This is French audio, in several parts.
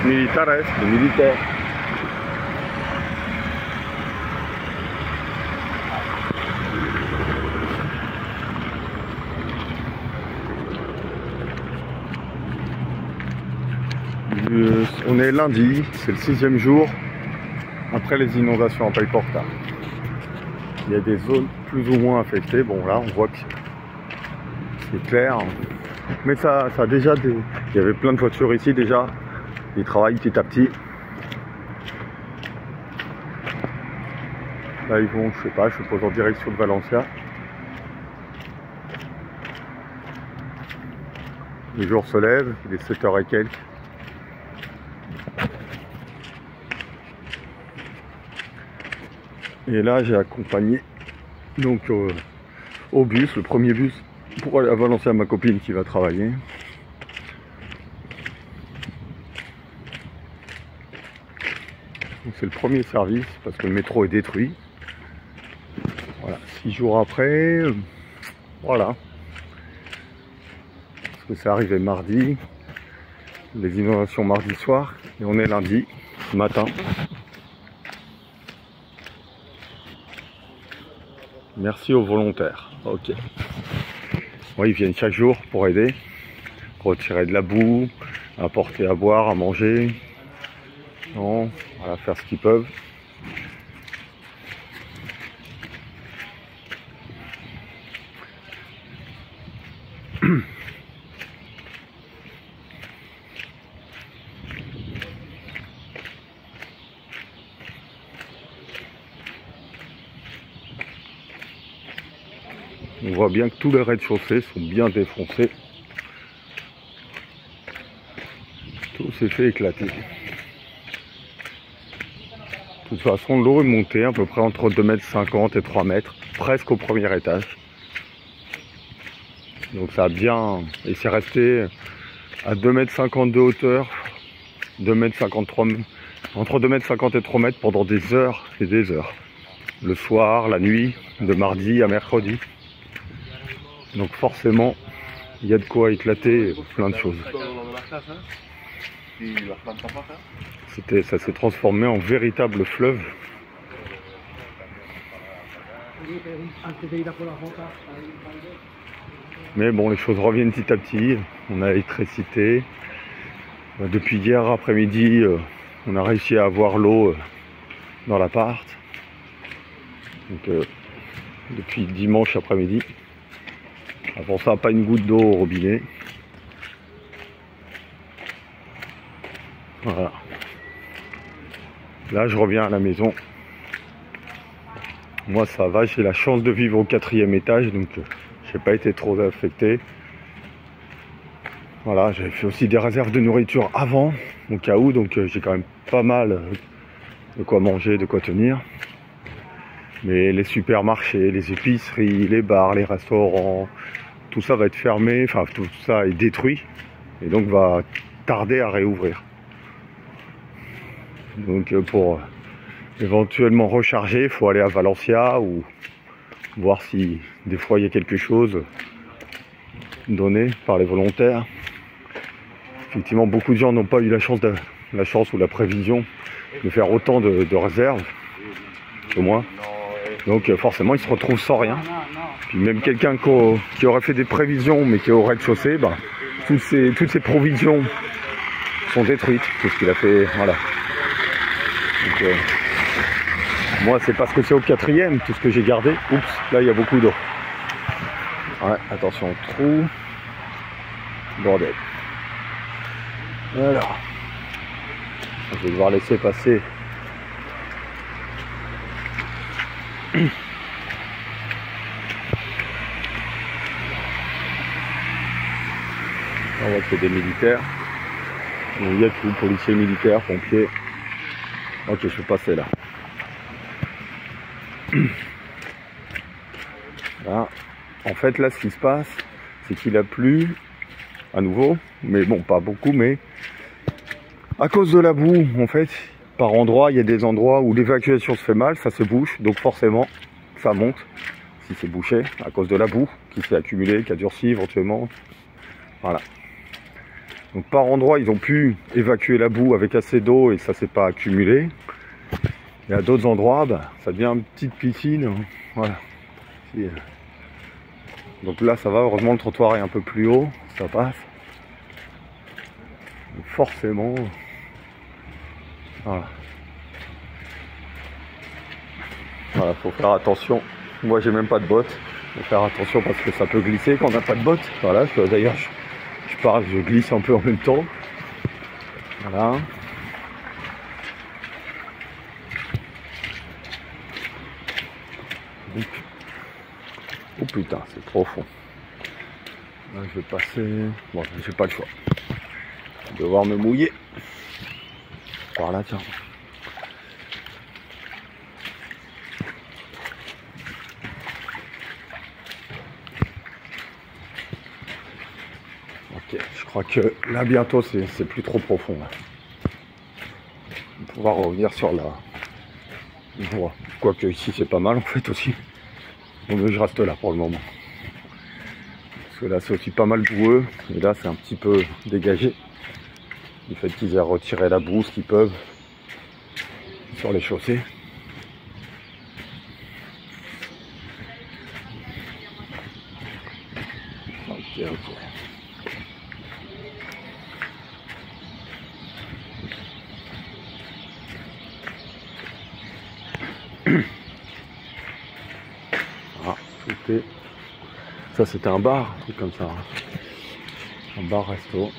militares, les militaires. On est lundi, c'est le 6e jour après les inondations à Paiporta. Il y a des zones plus ou moins affectées. Bon là on voit que c'est clair, mais ça a déjà il y avait plein de voitures ici déjà. Ils travaillent petit à petit. Là ils vont, je sais pas, je suppose en direction de Valencia. Le jour se lève, il est 7h et quelques. Et là j'ai accompagné donc au bus, le premier bus pour aller à Valencia, ma copine qui va travailler. C'est le premier service parce que le métro est détruit. Voilà, 6 jours après, voilà. Parce que ça arrivait mardi, les inondations mardi soir, et on est lundi matin. Merci aux volontaires. Ok. Oui, ils viennent chaque jour pour aider, retirer de la boue, apporter à boire, à manger. Non, voilà, faire ce qu'ils peuvent. On voit bien que tous les rez-de-chaussée sont bien défoncés. Tout s'est fait éclater. De toute façon, l'eau est montée à peu près entre 2,50 m et 3 m, presque au premier étage. Donc ça a bien... Et c'est resté à 2,50 m de hauteur, 2,53 m, entre 2,50 m et 3 m pendant des heures et des heures. Le soir, la nuit, de mardi à mercredi. Donc forcément, il y a de quoi éclater plein de choses. Ça s'est transformé en véritable fleuve. Mais bon, les choses reviennent petit à petit. On a l'électricité. Depuis hier après-midi, on a réussi à avoir l'eau dans l'appart. Donc depuis dimanche après-midi. Avant ça, pas une goutte d'eau au robinet. Voilà. Là, je reviens à la maison. Moi, ça va. J'ai la chance de vivre au 4e étage, donc j'ai pas été trop affecté. Voilà, j'avais fait aussi des réserves de nourriture avant, au cas où, donc j'ai quand même pas mal de quoi manger, de quoi tenir. Mais les supermarchés, les épiceries, les bars, les restaurants, tout ça va être fermé, enfin tout ça est détruit et donc va tarder à réouvrir. Donc pour éventuellement recharger, il faut aller à Valencia ou voir si des fois il y a quelque chose donné par les volontaires. Effectivement, beaucoup de gens n'ont pas eu la chance ou la prévision de faire autant de réserves que moi. Donc forcément, ils se retrouvent sans rien. Puis même quelqu'un qui aurait fait des prévisions, mais qui est au rez-de-chaussée, bah, toutes ces provisions sont détruites. Tout ce qu'il a fait, voilà. Donc, moi, c'est parce que c'est au 4e, tout ce que j'ai gardé. Oups, là, il y a beaucoup d'eau. Ouais, attention, trou. Bordel. Alors, je vais devoir laisser passer. On voit que c'est des militaires. Il y a tout, policiers, militaires, pompiers. Ok, je peux passer là. Là. En fait, là, ce qui se passe, c'est qu'il a plu à nouveau, mais bon, pas beaucoup, mais à cause de la boue, en fait, par endroits, il y a des endroits où l'évacuation se fait mal, ça se bouche, donc forcément, ça monte, si c'est bouché, à cause de la boue qui s'est accumulée, qui a durci éventuellement. Voilà. Donc par endroits, ils ont pu évacuer la boue avec assez d'eau et ça s'est pas accumulé. Et à d'autres endroits, bah, ça devient une petite piscine. Voilà. Donc là, ça va. Heureusement, le trottoir est un peu plus haut. Ça passe. Donc forcément. Voilà. Voilà, faut faire attention. Moi, j'ai même pas de bottes. Faut faire attention parce que ça peut glisser quand on n'a pas de bottes. Voilà. D'ailleurs, je parle, je glisse un peu en même temps. Voilà. Oh putain, c'est profond. Là, je vais passer. Bon, j'ai pas le choix. Je vais devoir me mouiller. Par là, tiens. Ok, je crois que là bientôt c'est plus trop profond. Là. On va pouvoir revenir sur la voie. Quoique ici c'est pas mal en fait aussi. Donc je reste là pour le moment. Parce que là c'est aussi pas mal boueux. Et là c'est un petit peu dégagé. Du fait qu'ils aient retiré la boue, ce qu'ils peuvent sur les chaussées. Ok, ok. Ah, c'était... Ça c'était un bar, un truc comme ça. Un bar-resto.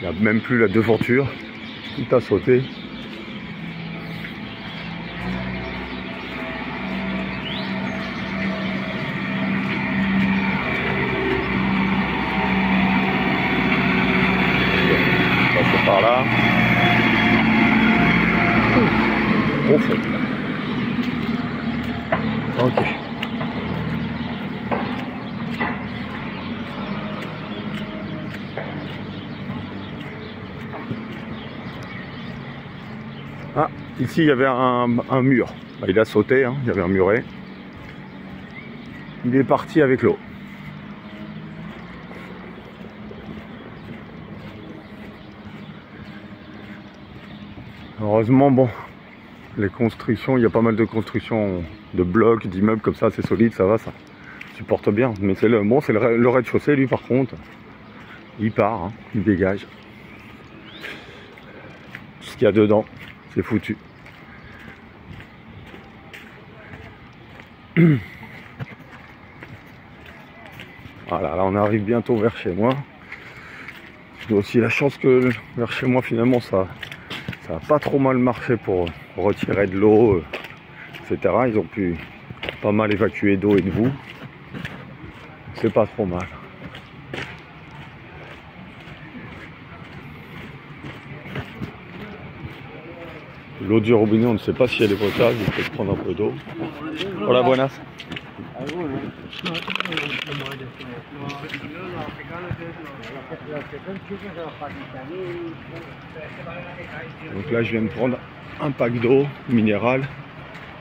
Il n'y a même plus la devanture. Tout a sauté. Passer par là. Profond. Ok. Ah, ici il y avait un mur. Bah, il a sauté, hein, il y avait un muret. Il est parti avec l'eau. Heureusement, bon, les constructions, il y a pas mal de constructions de blocs, d'immeubles comme ça, c'est solide, ça va, ça supporte bien. Mais c'est le rez-de-chaussée, lui, par contre, il part, hein, il dégage. Ce qu'il y a dedans, c'est foutu. Voilà, là on arrive bientôt vers chez moi. J'ai aussi la chance que vers chez moi, finalement, ça a pas trop mal marché pour retirer de l'eau, etc. Ils ont pu pas mal évacuer d'eau et de boue. C'est pas trop mal. L'eau du robinet, on ne sait pas si elle est potable, il faut peut-être prendre un peu d'eau. Hola, buenas. Donc là, je viens de prendre un pack d'eau minérale.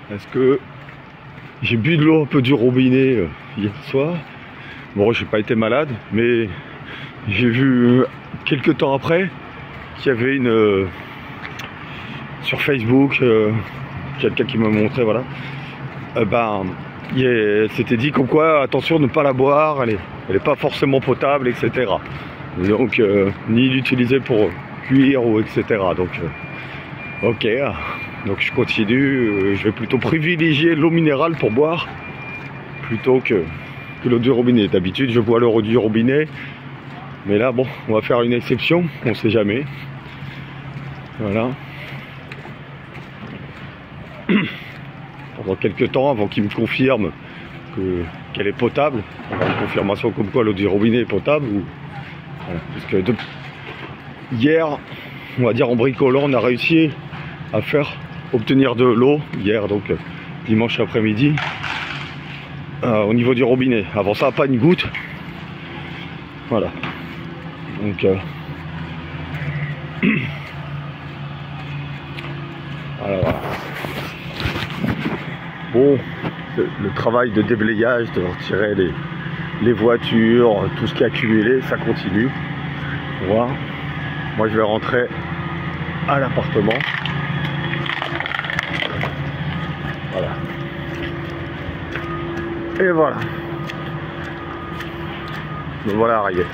Parce que j'ai bu de l'eau un peu du robinet hier soir. Bon, j'ai pas été malade, mais j'ai vu quelques temps après qu'il y avait une sur Facebook, quelqu'un qui m'a montré, voilà. C'était dit comme quoi, attention, ne pas la boire, elle est pas forcément potable, etc. Et donc, ni l'utiliser pour cuire ou etc. Donc, ok, donc je continue. Je vais plutôt privilégier l'eau minérale pour boire plutôt que l'eau du robinet. D'habitude, je bois l'eau du robinet, mais là, bon, on va faire une exception. On sait jamais. Voilà. Pendant quelques temps avant qu'il me confirme qu'elle est potable, avoir une confirmation comme quoi l'eau du robinet est potable. Voilà, parce que hier, on va dire en bricolant, on a réussi à obtenir de l'eau hier, donc dimanche après-midi, au niveau du robinet. Avant ça, pas une goutte. Voilà. Donc voilà. Bon, le travail de déblayage, de retirer les voitures, tout ce qui est accumulé, ça continue. Voilà. Moi je vais rentrer à l'appartement. Voilà. Et voilà. Me voilà arrivé.